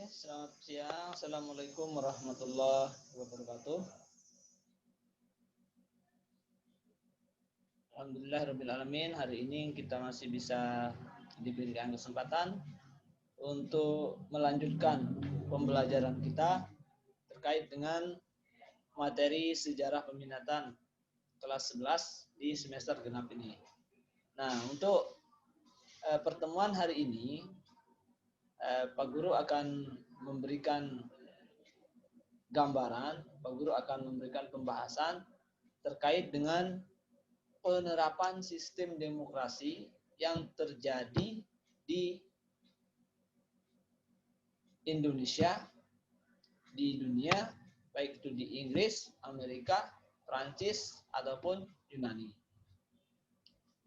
Selamat siang. Assalamualaikum warahmatullahi wabarakatuh. Alhamdulillahirrabbilalamin. Hari ini kita masih bisa diberikan kesempatan untuk melanjutkan pembelajaran kita terkait dengan materi sejarah peminatan kelas 11 di semester genap ini. Nah, untuk pertemuan hari ini Pak Guru akan memberikan gambaran, Pak Guru akan memberikan pembahasan terkait dengan penerapan sistem demokrasi yang terjadi di Indonesia, di dunia, baik itu di Inggris, Amerika, Prancis, ataupun Yunani.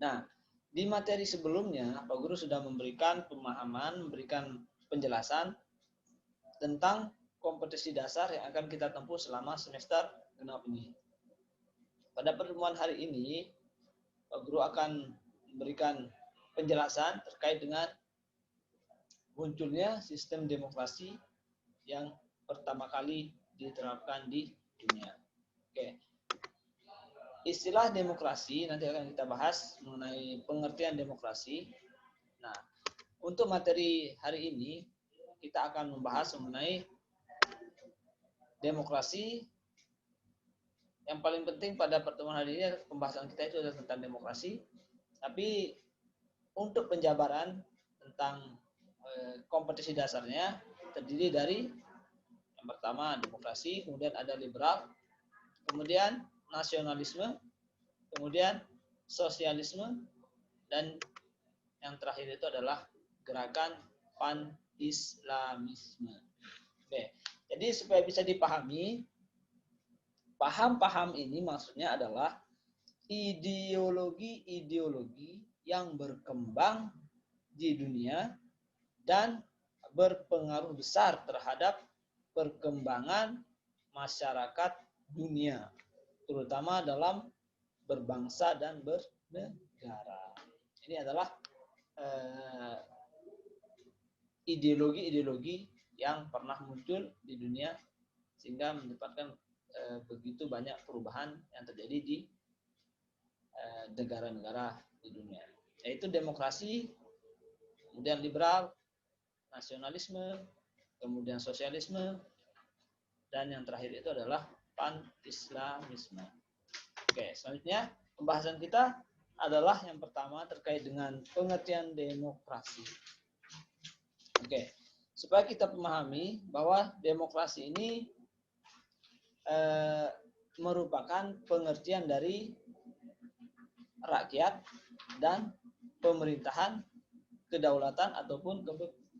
Nah, di materi sebelumnya, Pak Guru sudah memberikan pemahaman, memberikan penjelasan tentang kompetisi dasar yang akan kita tempuh selama semester genap ini. Pada pertemuan hari ini, Pak Guru akan memberikan penjelasan terkait dengan munculnya sistem demokrasi yang pertama kali diterapkan di dunia. Oke. Istilah demokrasi nanti akan kita bahas mengenai pengertian demokrasi. Nah, untuk materi hari ini kita akan membahas mengenai demokrasi. Yang paling penting pada pertemuan hari ini pembahasan kita itu adalah tentang demokrasi. Tapi untuk penjabaran tentang kompetisi dasarnya terdiri dari yang pertama demokrasi, kemudian ada liberal, kemudian nasionalisme, kemudian sosialisme, dan yang terakhir itu adalah gerakan pan-islamisme. Oke, jadi supaya bisa dipahami, paham-paham ini maksudnya adalah ideologi-ideologi yang berkembang di dunia dan berpengaruh besar terhadap perkembangan masyarakat dunia, terutama dalam berbangsa dan bernegara. Ini adalah ideologi-ideologi yang pernah muncul di dunia sehingga menyebabkan begitu banyak perubahan yang terjadi di negara-negara di dunia, yaitu demokrasi, kemudian liberal, nasionalisme, kemudian sosialisme, dan yang terakhir itu adalah pan-islamisme. Oke, selanjutnya pembahasan kita adalah yang pertama terkait dengan pengertian demokrasi. Oke, supaya kita memahami bahwa demokrasi ini merupakan pengertian dari rakyat dan pemerintahan, kedaulatan ataupun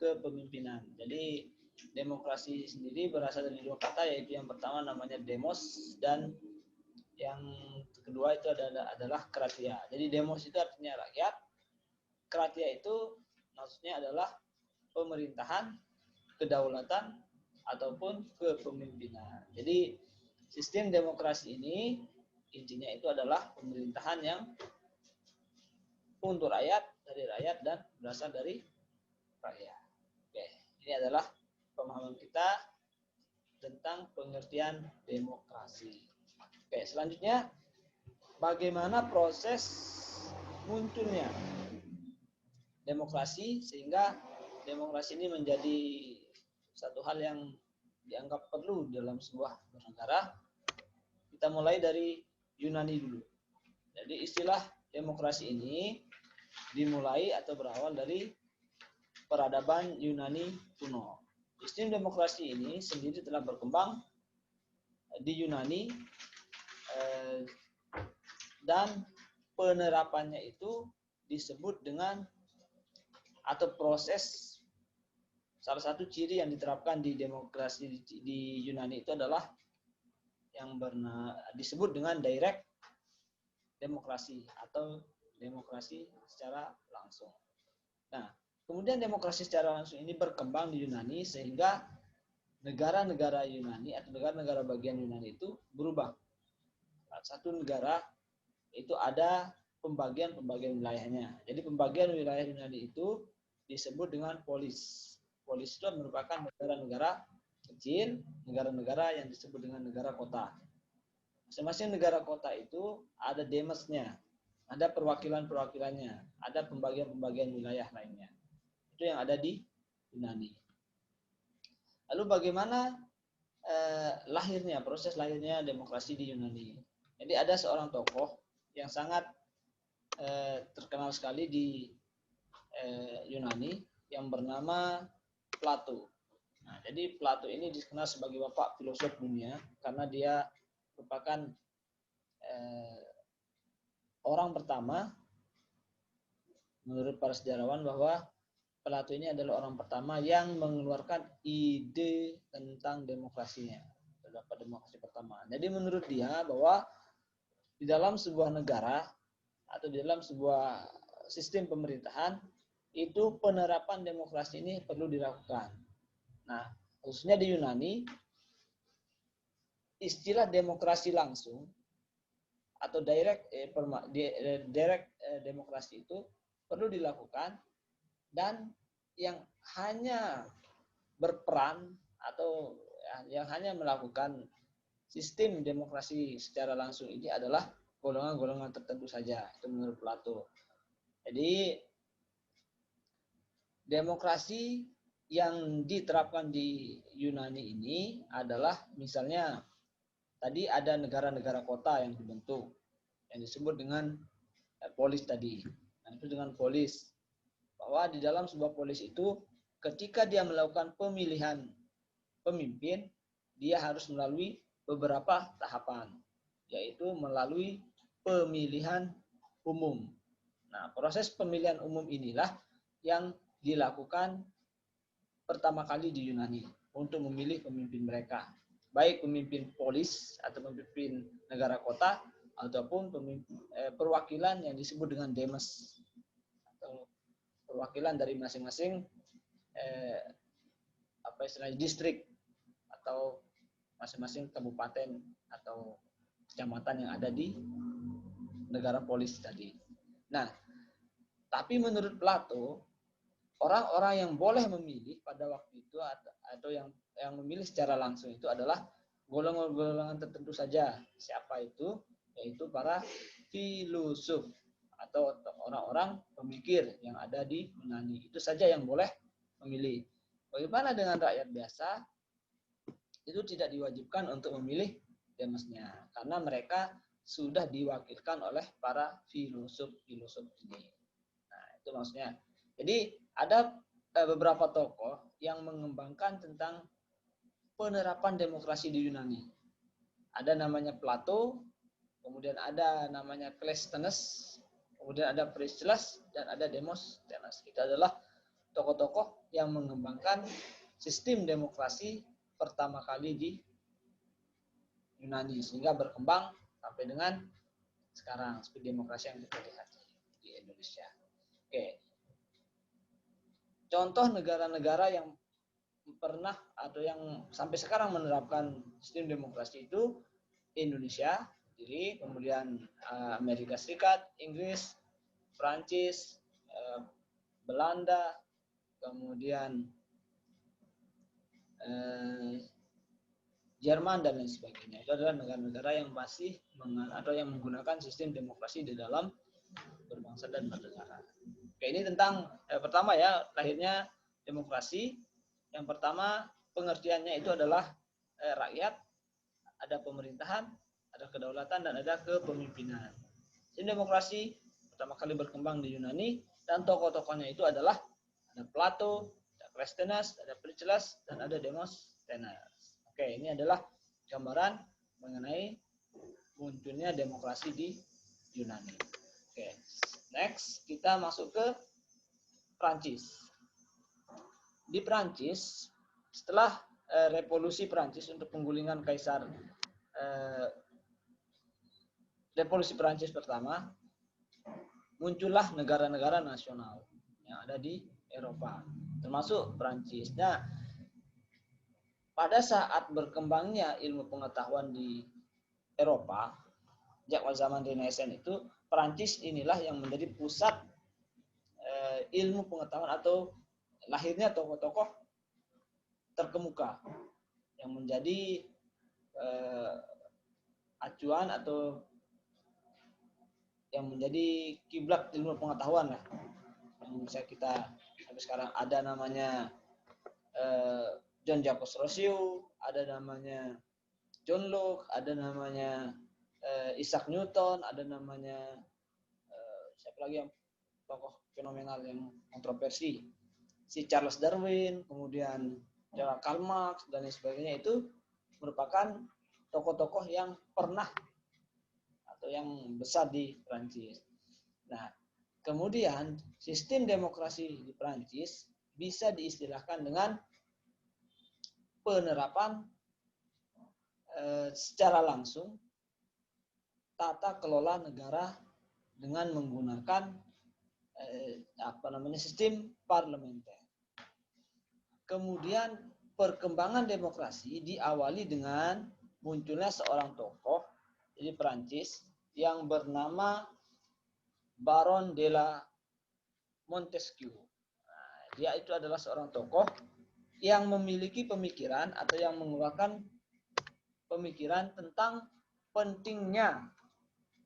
kepemimpinan. Jadi demokrasi sendiri berasal dari dua kata, yaitu yang pertama namanya demos dan yang kedua itu adalah kratia. Jadi demos itu artinya rakyat, kratia itu maksudnya adalah pemerintahan, kedaulatan ataupun kepemimpinan. Jadi sistem demokrasi ini intinya itu adalah pemerintahan yang untuk rakyat, dari rakyat, dan berasal dari rakyat. Oke, ini adalah pemahaman kita tentang pengertian demokrasi. Oke, selanjutnya bagaimana proses munculnya demokrasi sehingga demokrasi ini menjadi satu hal yang dianggap perlu dalam sebuah negara. Kita mulai dari Yunani dulu. Jadi istilah demokrasi ini dimulai atau berawal dari peradaban Yunani kuno. Sistem demokrasi ini sendiri telah berkembang di Yunani dan penerapannya itu disebut dengan atau proses, salah satu ciri yang diterapkan di demokrasi di Yunani itu adalah yang disebut dengan direct demokrasi atau demokrasi secara langsung. Nah, kemudian demokrasi secara langsung ini berkembang di Yunani sehingga negara-negara Yunani atau negara-negara bagian Yunani itu berubah. Satu negara itu ada pembagian wilayahnya. Jadi pembagian wilayah Yunani itu disebut dengan polis. polis itu merupakan negara-negara kecil, negara-negara yang disebut dengan negara kota. Masing-masing negara kota itu ada demesnya, ada perwakilan-perwakilannya, ada pembagian-pembagian wilayah lainnya. Itu yang ada di Yunani. Lalu bagaimana proses lahirnya demokrasi di Yunani? Jadi ada seorang tokoh yang sangat terkenal sekali di Yunani yang bernama Plato. Nah, jadi Plato ini dikenal sebagai bapak filosof dunia karena dia merupakan orang pertama menurut para sejarawan bahwa Plato ini adalah orang pertama yang mengeluarkan ide tentang demokrasinya. Terdapat demokrasi pertama. Jadi menurut dia bahwa di dalam sebuah negara atau di dalam sebuah sistem pemerintahan itu penerapan demokrasi ini perlu dilakukan. Nah, khususnya di Yunani, istilah demokrasi langsung atau direct demokrasi itu perlu dilakukan, dan yang hanya berperan atau yang hanya melakukan sistem demokrasi secara langsung ini adalah golongan-golongan tertentu saja, itu menurut Plato. Jadi demokrasi yang diterapkan di Yunani ini adalah misalnya tadi ada negara-negara kota yang dibentuk yang disebut dengan polis tadi. Nah, itu dengan polis. Bahwa di dalam sebuah polis itu ketika dia melakukan pemilihan pemimpin, dia harus melalui beberapa tahapan, yaitu melalui pemilihan umum. Nah, proses pemilihan umum inilah yang dilakukan pertama kali di Yunani untuk memilih pemimpin mereka, baik pemimpin polis atau pemimpin negara kota ataupun perwakilan yang disebut dengan demos atau perwakilan dari masing-masing distrik atau masing-masing kabupaten atau kecamatan yang ada di negara polis tadi. Nah, tapi menurut Plato, orang-orang yang boleh memilih pada waktu itu atau yang memilih secara langsung itu adalah golongan-golongan tertentu saja. Siapa itu? Yaitu para filosof atau orang-orang pemikir yang ada di Yunani. Itu saja yang boleh memilih. Bagaimana dengan rakyat biasa? Itu tidak diwajibkan untuk memilih demesnya karena mereka sudah diwakilkan oleh para filosof ini. Nah, itu maksudnya. Jadi ada beberapa tokoh yang mengembangkan tentang penerapan demokrasi di Yunani. Ada namanya Plato, kemudian ada namanya Cleisthenes, kemudian ada Priscillus, dan ada Demosthenes. Itu adalah tokoh-tokoh yang mengembangkan sistem demokrasi pertama kali di Yunani, sehingga berkembang sampai dengan sekarang, seperti demokrasi yang kita lihat di Indonesia. Oke. Contoh negara-negara yang pernah atau yang sampai sekarang menerapkan sistem demokrasi itu Indonesia, kemudian Amerika Serikat, Inggris, Prancis, Belanda, kemudian Jerman dan lain sebagainya. Itu adalah negara-negara yang masih atau yang menggunakan sistem demokrasi di dalam berbangsa dan bernegara. Oke, ini tentang pertama ya, lahirnya demokrasi. Yang pertama, pengertiannya itu adalah rakyat, ada pemerintahan, ada kedaulatan, dan ada kepemimpinan. Sistem demokrasi pertama kali berkembang di Yunani, dan tokoh-tokohnya itu adalah ada Plato, ada Cleisthenes, ada Priscillus, dan ada Demosthenes. Oke, ini adalah gambaran mengenai munculnya demokrasi di Yunani. Oke, next kita masuk ke Prancis. Di Prancis, setelah revolusi Prancis untuk penggulingan kaisar revolusi Prancis pertama, muncullah negara-negara nasional yang ada di Eropa, termasuk Prancis. Nah, pada saat berkembangnya ilmu pengetahuan di Eropa, sejak zaman Renaissance itu, Prancis inilah yang menjadi pusat ilmu pengetahuan atau lahirnya tokoh-tokoh terkemuka yang menjadi acuan atau yang menjadi kiblat ilmu pengetahuan lah. Yang bisa kita sampai sekarang ada namanya John Jacques Rousseau, ada namanya John Locke, ada namanya Isaac Newton, ada namanya siapa lagi yang tokoh fenomenal yang kontroversi, si Charles Darwin, kemudian Karl Marx dan lain sebagainya. Itu merupakan tokoh-tokoh yang pernah atau yang besar di Prancis. Nah, kemudian sistem demokrasi di Prancis bisa diistilahkan dengan penerapan secara langsung tata kelola negara dengan menggunakan sistem parlementer. Kemudian perkembangan demokrasi diawali dengan munculnya seorang tokoh di Prancis yang bernama Baron de la Montesquieu. Nah, dia itu adalah seorang tokoh yang memiliki pemikiran atau yang mengeluarkan pemikiran tentang pentingnya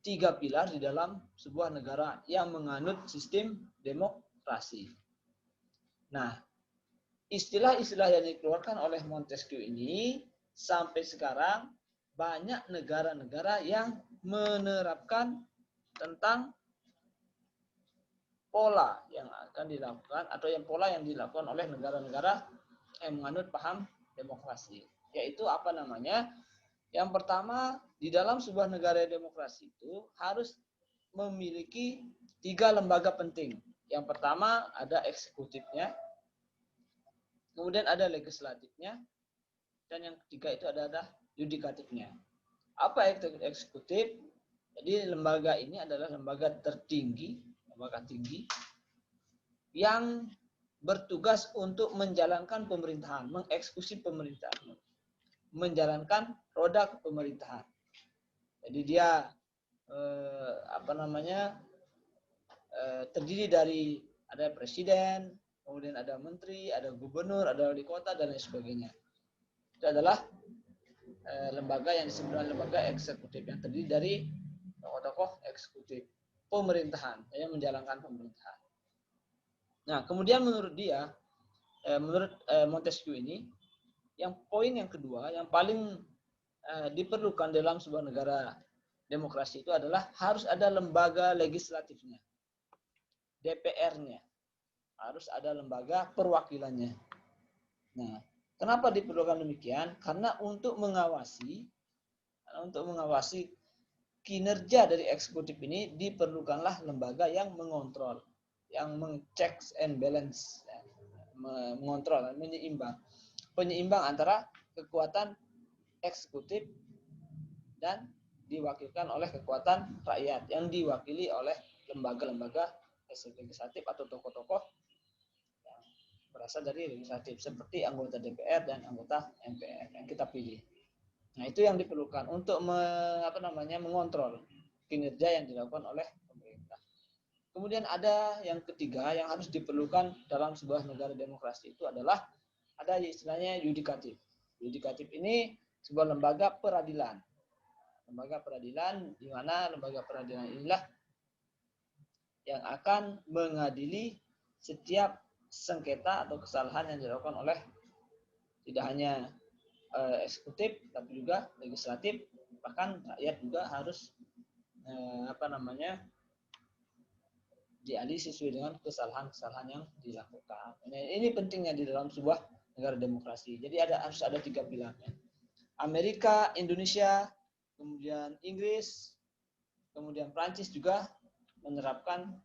3 pilar di dalam sebuah negara yang menganut sistem demokrasi. Nah, istilah-istilah yang dikeluarkan oleh Montesquieu ini sampai sekarang banyak negara-negara yang menerapkan tentang pola yang akan dilakukan atau yang pola yang dilakukan oleh negara-negara yang menganut paham demokrasi. Yaitu apa namanya? Yang pertama, di dalam sebuah negara demokrasi itu harus memiliki 3 lembaga penting. Yang pertama ada eksekutifnya, kemudian ada legislatifnya, dan yang ketiga itu ada yudikatifnya. Apa itu eksekutif? Jadi lembaga ini adalah lembaga tertinggi, lembaga tinggi yang bertugas untuk menjalankan pemerintahan, mengeksekusi pemerintahan, menjalankan roda pemerintahan. Jadi dia terdiri dari ada presiden, kemudian ada menteri, ada gubernur, ada wali kota dan lain sebagainya. Itu adalah lembaga yang disebut lembaga eksekutif yang terdiri dari tokoh-tokoh eksekutif pemerintahan yang menjalankan pemerintahan. Nah, kemudian menurut dia, menurut Montesquieu ini, yang poin yang kedua yang paling diperlukan dalam sebuah negara demokrasi itu adalah harus ada lembaga legislatifnya, DPR-nya, harus ada lembaga perwakilannya. Nah, kenapa diperlukan demikian? Karena untuk mengawasi kinerja dari eksekutif ini diperlukanlah lembaga yang mengontrol, yang mengcek and balance, mengontrol, penyeimbang antara kekuatan eksekutif dan diwakilkan oleh kekuatan rakyat yang diwakili oleh lembaga-lembaga legislatif atau tokoh-tokoh yang berasal dari legislatif seperti anggota DPR dan anggota MPR yang kita pilih. Nah, itu yang diperlukan untuk mengontrol kinerja yang dilakukan oleh pemerintah. Kemudian ada yang ketiga yang harus diperlukan dalam sebuah negara demokrasi itu adalah ada istilahnya yudikatif. Yudikatif ini sebuah lembaga peradilan. Lembaga peradilan di mana lembaga peradilan inilah yang akan mengadili setiap sengketa atau kesalahan yang dilakukan oleh tidak hanya eksekutif tapi juga legislatif, bahkan rakyat juga harus diadili sesuai dengan kesalahan-kesalahan yang dilakukan. Ini pentingnya di dalam sebuah negara demokrasi. Jadi harus ada 3 pilarnya. Amerika, Indonesia, kemudian Inggris, kemudian Prancis juga menerapkan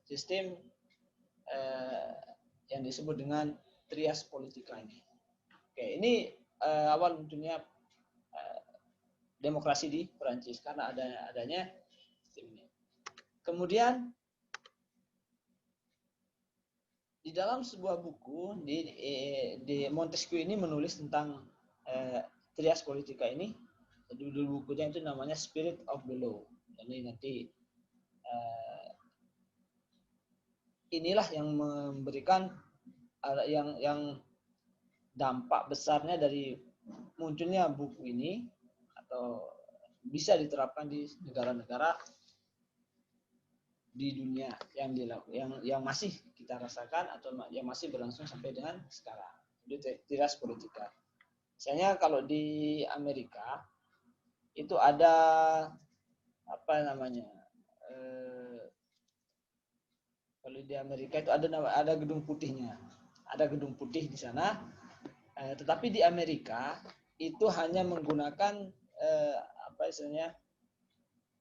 sistem yang disebut dengan trias politika ini. Oke, ini awal munculnya demokrasi di Prancis karena adanya sistem ini. Kemudian di dalam sebuah buku di Montesquieu ini menulis tentang trias politika ini. Judul bukunya itu namanya Spirit of the Law. Jadi nanti inilah yang memberikan yang dampak besarnya dari munculnya buku ini atau bisa diterapkan di negara-negara di dunia yang masih kita rasakan atau yang masih berlangsung sampai dengan sekarang. Itu tiras politika. Misalnya kalau di Amerika itu ada apa namanya? Kalau di Amerika itu ada gedung putihnya. Ada gedung putih di sana. Tetapi di Amerika itu hanya menggunakan apa istilahnya?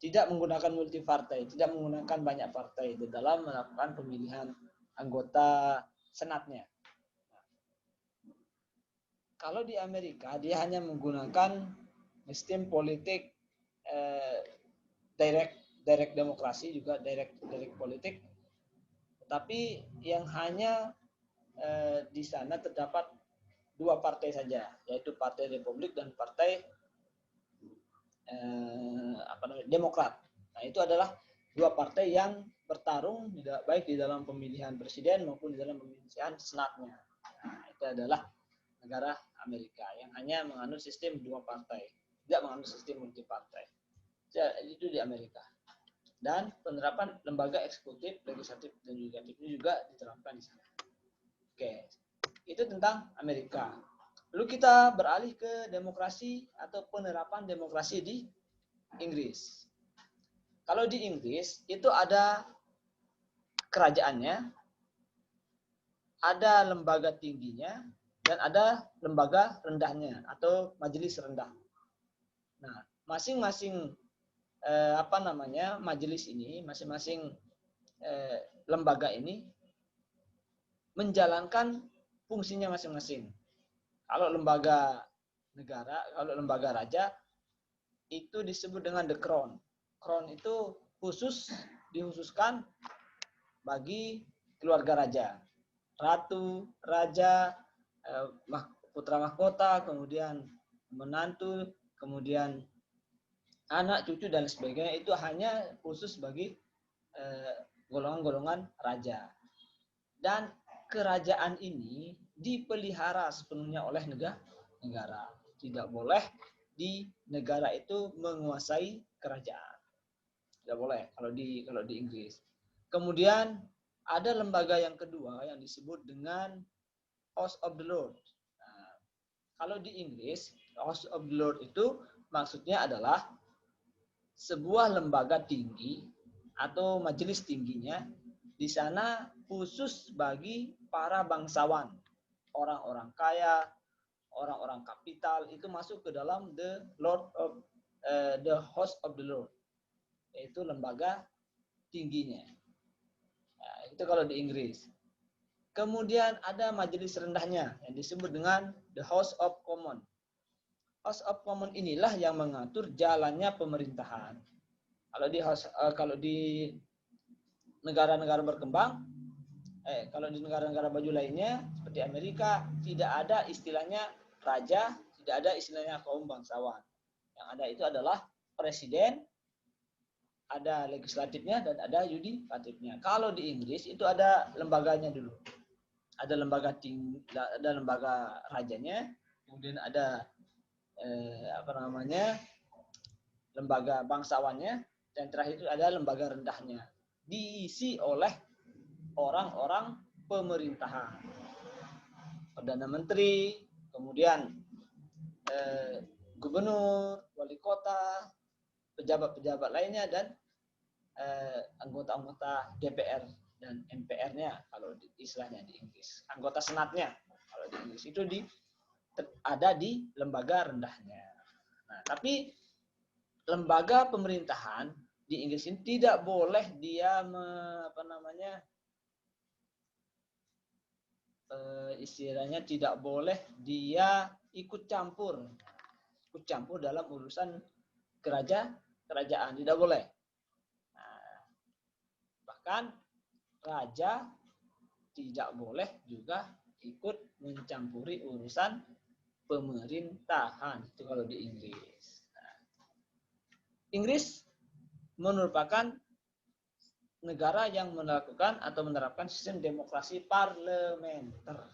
Tidak menggunakan multi partai, tidak menggunakan banyak partai di dalam melakukan pemilihan anggota senatnya. Kalau di Amerika dia hanya menggunakan sistem politik direct demokrasi, juga direct politik, tetapi yang hanya di sana terdapat dua partai saja, yaitu Partai Republik dan Partai Demokrat. Nah, itu adalah dua partai yang bertarung baik di dalam pemilihan presiden maupun di dalam pemilihan senatnya. Nah, itu adalah negara Amerika yang hanya menganut sistem dua partai, tidak menganut sistem multi partai. Itu di Amerika. Dan penerapan lembaga eksekutif, legislatif, dan yudikatif ini juga diterapkan di sana. Oke, itu tentang Amerika. Lalu kita beralih ke demokrasi atau penerapan demokrasi di Inggris. Kalau di Inggris itu ada kerajaannya, ada lembaga tingginya, dan ada lembaga rendahnya atau majelis rendah. Nah, masing-masing majelis ini, masing-masing lembaga ini menjalankan fungsinya masing-masing. Kalau lembaga negara, kalau lembaga raja itu disebut dengan the crown. Crown itu dihususkan bagi keluarga raja. Ratu, raja, putra mahkota, kemudian menantu, kemudian anak, cucu, dan sebagainya, itu hanya khusus bagi golongan-golongan raja. Dan kerajaan ini dipelihara sepenuhnya oleh negara. Tidak boleh di negara itu menguasai kerajaan. Tidak boleh kalau di Inggris. Kemudian ada lembaga yang kedua yang disebut dengan House of the Lord. Nah, kalau di Inggris, House of the Lord itu maksudnya adalah sebuah lembaga tinggi atau majelis tingginya di sana khusus bagi para bangsawan, orang-orang kaya, orang-orang kapital, itu masuk ke dalam the House of the Lord, yaitu lembaga tingginya. Nah, itu kalau di Inggris. Kemudian ada majelis rendahnya yang disebut dengan the House of Commons. House of Commons inilah yang mengatur jalannya pemerintahan. Kalau di negara-negara berkembang, kalau di negara-negara maju lainnya seperti Amerika, tidak ada istilahnya raja, tidak ada istilahnya kaum bangsawan. Yang ada itu adalah presiden, ada legislatifnya, dan ada yudikatifnya. Kalau di Inggris itu ada lembaganya dulu. Ada lembaga tinggi, ada lembaga rajanya, kemudian ada lembaga bangsawannya, dan terakhir itu ada lembaga rendahnya. Diisi oleh orang-orang pemerintahan, perdana menteri, kemudian gubernur, wali kota, pejabat-pejabat lainnya, dan anggota-anggota DPR dan MPR-nya kalau istilahnya di Inggris. Anggota senatnya kalau di Inggris itu ada di lembaga rendahnya. Nah, tapi lembaga pemerintahan di Inggris ini tidak boleh dia istilahnya tidak boleh dia ikut campur dalam urusan kerajaan, tidak boleh. Nah, bahkan raja tidak boleh juga ikut mencampuri urusan pemerintahan, itu kalau di Inggris. Nah, Inggris merupakan negara yang melakukan atau menerapkan sistem demokrasi parlementer.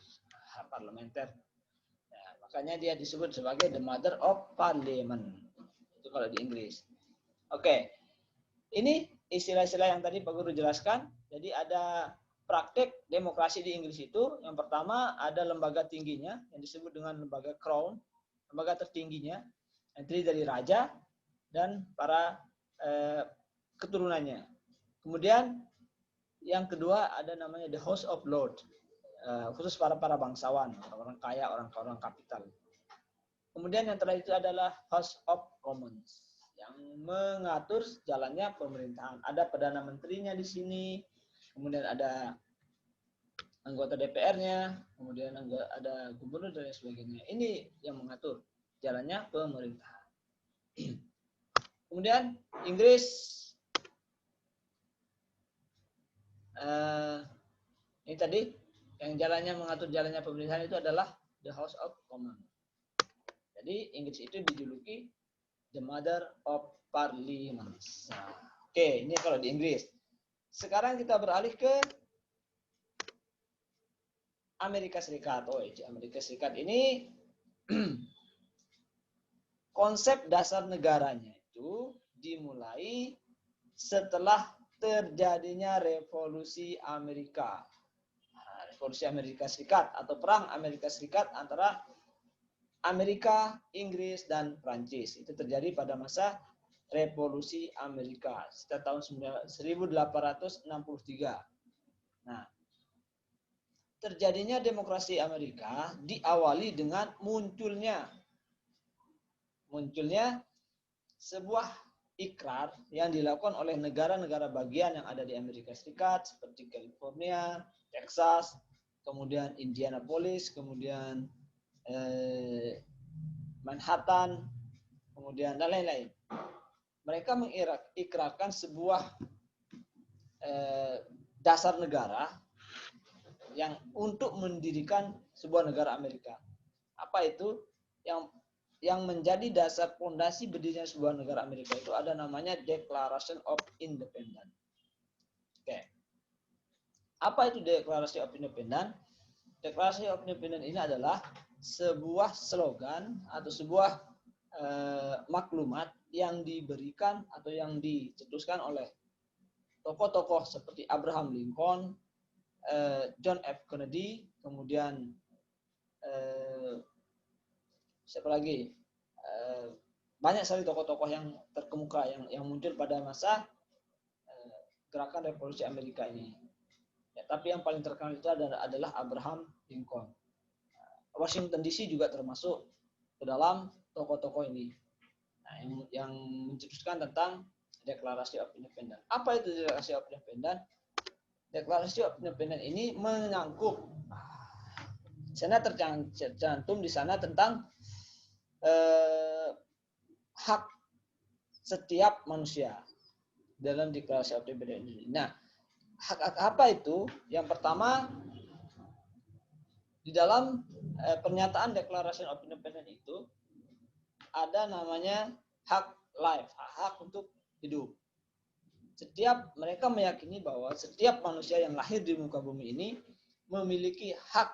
Makanya dia disebut sebagai the mother of parliament. Itu kalau di Inggris. Oke. Ini istilah-istilah yang tadi Pak Guru jelaskan. Jadi ada praktek demokrasi di Inggris itu, yang pertama ada lembaga tingginya yang disebut dengan lembaga crown, lembaga tertingginya, yang terdiri dari raja dan para keturunannya. Kemudian yang kedua ada namanya the House of Lords, khusus para bangsawan, orang kaya, orang kapital. Kemudian yang terakhir itu adalah House of Commons yang mengatur jalannya pemerintahan. Ada perdana menterinya di sini, kemudian ada anggota DPR-nya, kemudian ada gubernur dan sebagainya. Ini yang mengatur jalannya pemerintahan. Kemudian Inggris ini tadi yang mengatur jalannya pemerintahan itu adalah the House of Commons. Jadi Inggris itu dijuluki the mother of parliament. Nah, oke, ini kalau di Inggris. Sekarang kita beralih ke Amerika Serikat. Amerika Serikat ini konsep dasar negaranya itu dimulai setelah terjadinya revolusi Amerika. Revolusi Amerika Serikat atau perang Amerika Serikat antara Amerika, Inggris, dan Prancis. Itu terjadi pada masa revolusi Amerika sekitar tahun 1863. Nah, terjadinya demokrasi Amerika diawali dengan munculnya sebuah ikrar yang dilakukan oleh negara-negara bagian yang ada di Amerika Serikat seperti California, Texas, kemudian Indianapolis, kemudian Manhattan, kemudian dan lain-lain. Mereka mengikrarkan sebuah dasar negara yang untuk mendirikan sebuah negara Amerika. Apa itu? Yang menjadi dasar fondasi berdirinya sebuah negara Amerika itu ada namanya Declaration of Independence. Oke. Apa itu Declaration of Independence? Declaration of Independence ini adalah sebuah slogan atau sebuah maklumat yang diberikan atau yang dicetuskan oleh tokoh-tokoh seperti Abraham Lincoln, John F. Kennedy, kemudian siapa lagi? Banyak sekali tokoh-tokoh yang terkemuka yang muncul pada masa gerakan revolusi Amerika ini. Ya, tapi yang paling terkenal itu adalah Abraham Lincoln. Washington DC juga termasuk ke dalam tokoh-tokoh ini. Nah, yang mencetuskan tentang Declaration of Independence. Apa itu Declaration of Independence? Declaration of Independence ini menyangkut sana tercantum di sana tentang hak setiap manusia dalam Declaration of Independence ini. Nah, hak apa itu? Yang pertama, di dalam pernyataan Declaration of Independence itu ada namanya hak life, hak untuk hidup. Setiap mereka meyakini bahwa setiap manusia yang lahir di muka bumi ini memiliki hak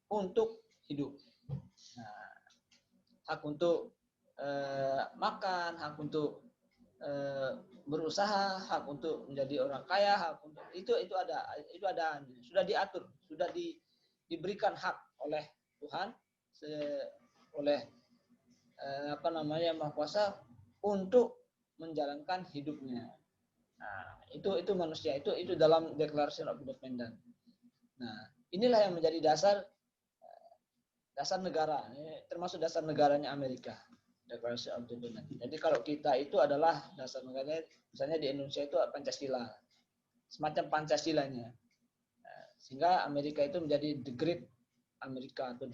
untuk hidup. Nah, hak untuk makan, hak untuk berusaha, hak untuk menjadi orang kaya, hak untuk itu ada sudah diatur, sudah diberikan hak oleh Tuhan, oleh Maha Kuasa untuk menjalankan hidupnya. Nah, itu manusia itu dalam Declaration of Independence. Nah, inilah yang menjadi dasar negara, termasuk dasar negaranya Amerika, Declaration of Independence. Jadi kalau kita itu adalah dasar negaranya, misalnya di Indonesia itu Pancasila, semacam Pancasilanya. Sehingga Amerika itu menjadi the great Amerika atau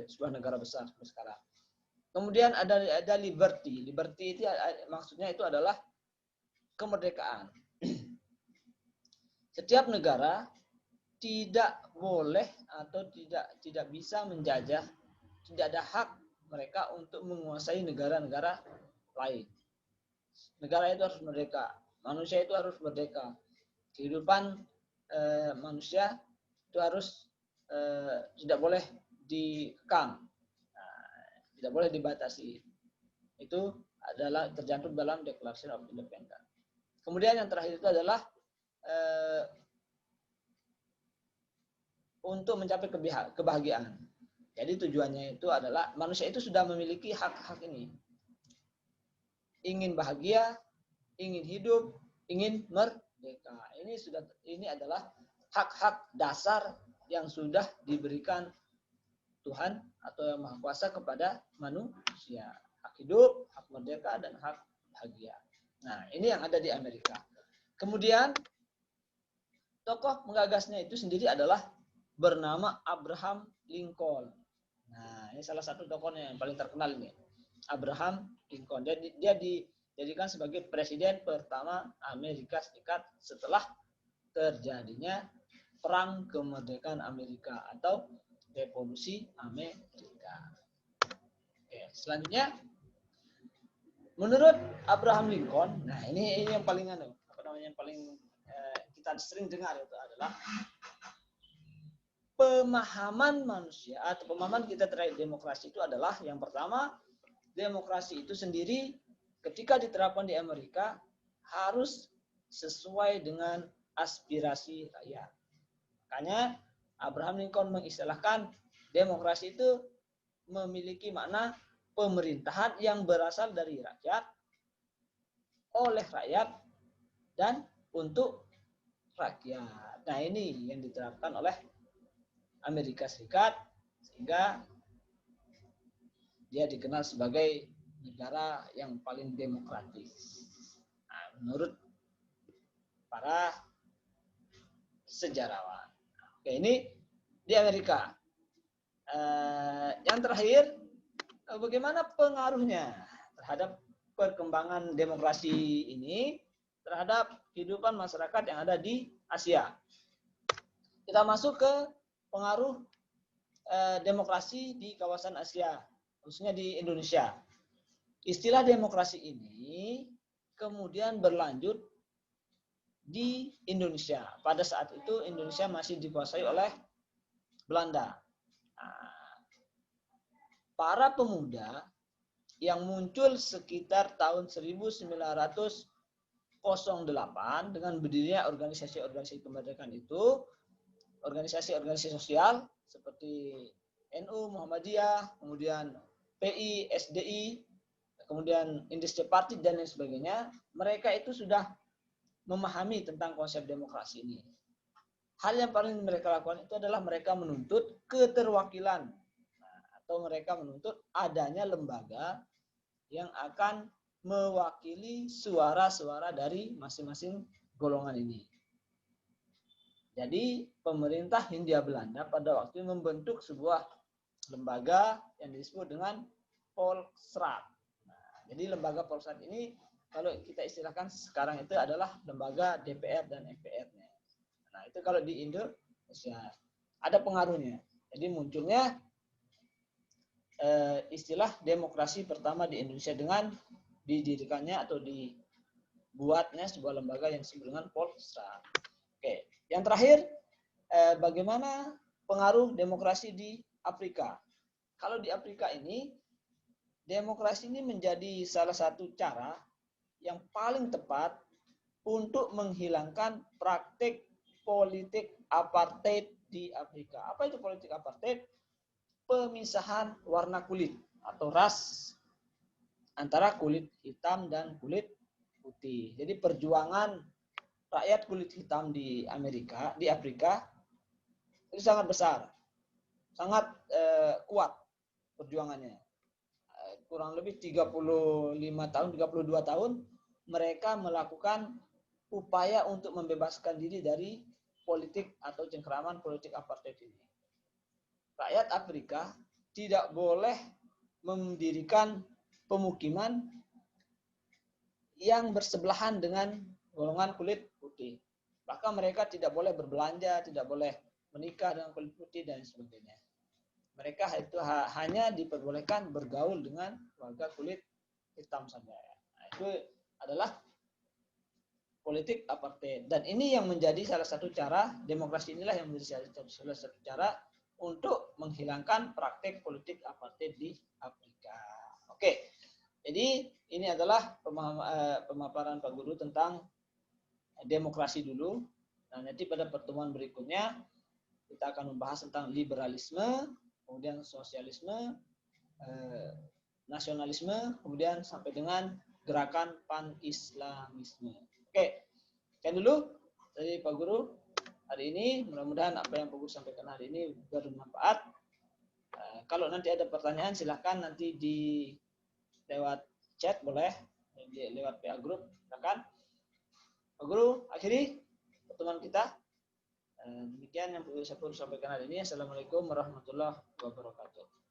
sebuah negara besar sekarang. Kemudian ada liberty. Liberty itu maksudnya itu adalah kemerdekaan. Setiap negara tidak boleh atau tidak bisa menjajah, tidak ada hak mereka untuk menguasai negara-negara lain. Negara itu harus merdeka, manusia itu harus merdeka. Kehidupan manusia itu harus tidak boleh dikekang. Nah, tidak boleh dibatasi. Itu adalah tercantum dalam Declaration of Independence. Kemudian yang terakhir itu adalah untuk mencapai kebahagiaan. Jadi tujuannya itu adalah manusia itu sudah memiliki hak-hak ini. Ingin bahagia, ingin hidup, ingin merdeka. Ini adalah hak-hak dasar yang sudah diberikan Tuhan atau Yang Maha Kuasa kepada manusia. Hak hidup, hak merdeka, dan hak bahagia. Nah, ini yang ada di Amerika. Kemudian tokoh menggagasnya itu sendiri adalah bernama Abraham Lincoln. Nah, ini salah satu tokohnya yang paling terkenal ini. Abraham Lincoln. Dia dijadikan sebagai presiden pertama Amerika Serikat setelah terjadinya Perang Kemerdekaan Amerika atau Revolusi Amerika. Oke, selanjutnya menurut Abraham Lincoln, nah ini yang paling yang paling kita sering dengar itu adalah pemahaman manusia atau pemahaman kita terhadap demokrasi itu adalah yang pertama, demokrasi itu sendiri ketika diterapkan di Amerika harus sesuai dengan aspirasi rakyat. Makanya Abraham Lincoln mengistilahkan demokrasi itu memiliki makna pemerintahan yang berasal dari rakyat, oleh rakyat, dan untuk rakyat. Nah, ini yang diterapkan oleh Amerika Serikat sehingga dia dikenal sebagai negara yang paling demokratis. Nah, menurut para sejarawan. Oke, ini di Amerika. Yang terakhir, bagaimana pengaruhnya terhadap perkembangan demokrasi ini terhadap kehidupan masyarakat yang ada di Asia. Kita masuk ke pengaruh demokrasi di kawasan Asia, khususnya di Indonesia. Istilah demokrasi ini kemudian berlanjut di Indonesia. Pada saat itu Indonesia masih dikuasai oleh Belanda. Nah, para pemuda yang muncul sekitar tahun 1908 dengan berdirinya organisasi-organisasi kemerdekaan itu, organisasi-organisasi sosial seperti NU, Muhammadiyah, kemudian PI, SDI, kemudian Industri Party dan lain sebagainya, mereka itu sudah memahami tentang konsep demokrasi ini. Hal yang paling mereka lakukan itu adalah mereka menuntut keterwakilan atau mereka menuntut adanya lembaga yang akan mewakili suara-suara dari masing-masing golongan ini. Jadi pemerintah Hindia Belanda pada waktu itu membentuk sebuah lembaga yang disebut dengan Volksraad. Nah, jadi lembaga Volksraad ini kalau kita istilahkan sekarang itu adalah lembaga DPR dan MPR-nya. Nah, itu kalau di Indonesia ada pengaruhnya. Jadi munculnya istilah demokrasi pertama di Indonesia dengan didirikannya atau dibuatnya sebuah lembaga yang disebut dengan Volksraad. Oke, yang terakhir, bagaimana pengaruh demokrasi di Afrika? Kalau di Afrika ini, demokrasi ini menjadi salah satu cara yang paling tepat untuk menghilangkan praktik politik apartheid di Afrika. Apa itu politik apartheid? Pemisahan warna kulit atau ras antara kulit hitam dan kulit putih. Jadi perjuangan rakyat kulit hitam di Afrika itu sangat besar, sangat kuat perjuangannya. Kurang lebih 35 tahun, 32 tahun mereka melakukan upaya untuk membebaskan diri dari politik atau cengkeraman politik apartheid ini. Rakyat Afrika tidak boleh mendirikan pemukiman yang bersebelahan dengan golongan kulit putih. Bahkan mereka tidak boleh berbelanja, tidak boleh menikah dengan kulit putih dan sebagainya. Mereka itu hanya diperbolehkan bergaul dengan warga kulit hitam saja. Nah, itu adalah politik apartheid. Dan ini yang menjadi salah satu cara, demokrasi inilah yang menjadi salah satu cara untuk menghilangkan praktik politik apartheid di Afrika. Jadi ini adalah pemaparan Pak Guru tentang demokrasi dulu. Nah, nanti pada pertemuan berikutnya kita akan membahas tentang liberalisme, kemudian sosialisme, nasionalisme, kemudian sampai dengan gerakan pan-islamisme. Oke, sekian dulu dari Pak Guru hari ini. Mudah-mudahan apa yang Pak Guru sampaikan hari ini bermanfaat. Kalau nanti ada pertanyaan silahkan nanti di lewat chat boleh, lewat PA Group silakan. Pak Guru, akhiri pertemuan kita. Demikian yang saya perlu sampaikan hari ini. Assalamualaikum warahmatullahi wabarakatuh.